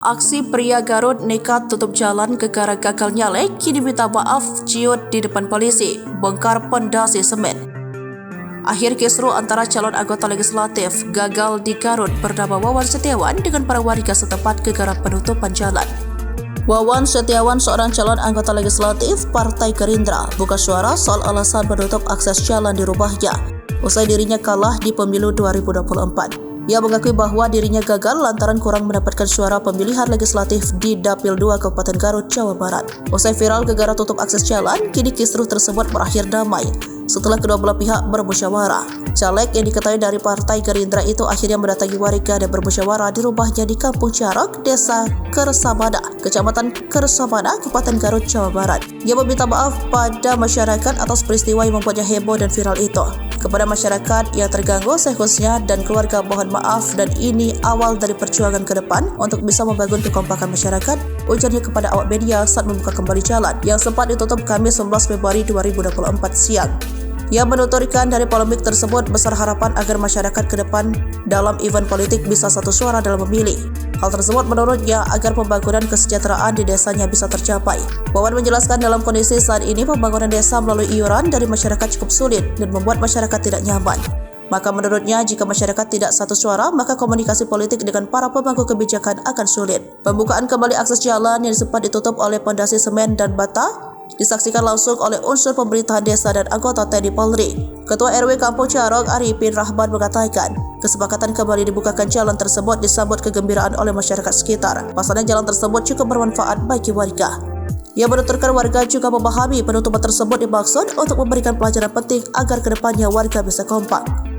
Aksi pria Garut nekat tutup jalan gara-gara gagal nyalek kini minta maaf ciut di depan polisi, bongkar pondasi semen. Akhir kisruh antara calon anggota legislatif gagal di Garut bernama Wawan Setiawan dengan para warga setempat gara-gara penutupan jalan. Wawan Setiawan, seorang calon anggota legislatif Partai Gerindra, buka suara soal alasan menutup akses jalan di rumahnya usai dirinya kalah di pemilu 2024. Ia mengakui bahwa dirinya gagal lantaran kurang mendapatkan suara pemilihan legislatif di Dapil 2 Kabupaten Garut, Jawa Barat. Usai viral gara-gara tutup akses jalan, kini kisruh tersebut berakhir damai setelah kedua belah pihak bermusyawarah. Caleg yang diketahui dari Partai Gerindra itu akhirnya mendatangi warga dan bermusyawarah di rumahnya di Kampung Carok, Desa Kersamada, Kecamatan Kersamada, Kabupaten Garut, Jawa Barat. Ia meminta maaf pada masyarakat atas peristiwa yang membuatnya heboh dan viral itu. Kepada masyarakat yang terganggu, khususnya dan keluarga, mohon maaf dan ini awal dari perjuangan ke depan untuk bisa membangun kekompakan masyarakat, ujarnya kepada awak media saat membuka kembali jalan yang sempat ditutup Kamis 11 Februari 2024 siang. Ia menuturkan dari polemik tersebut besar harapan agar masyarakat ke depan dalam event politik bisa satu suara dalam memilih. Hal tersebut menurutnya agar pembangunan kesejahteraan di desanya bisa tercapai. Wawan menjelaskan dalam kondisi saat ini pembangunan desa melalui iuran dari masyarakat cukup sulit dan membuat masyarakat tidak nyaman. Maka menurutnya jika masyarakat tidak satu suara, maka komunikasi politik dengan para pemangku kebijakan akan sulit. Pembukaan kembali akses jalan yang sempat ditutup oleh pondasi semen dan bata disaksikan langsung oleh unsur pemerintahan desa dan anggota TNI Polri. Ketua RW Kampung Carok Arifin Rahman mengatakan, kesepakatan kembali dibukakan jalan tersebut disambut kegembiraan oleh masyarakat sekitar. Pasalnya jalan tersebut cukup bermanfaat bagi warga. Ia menuturkan warga juga memahami penutupan tersebut dimaksud untuk memberikan pelajaran penting agar kedepannya warga bisa kompak.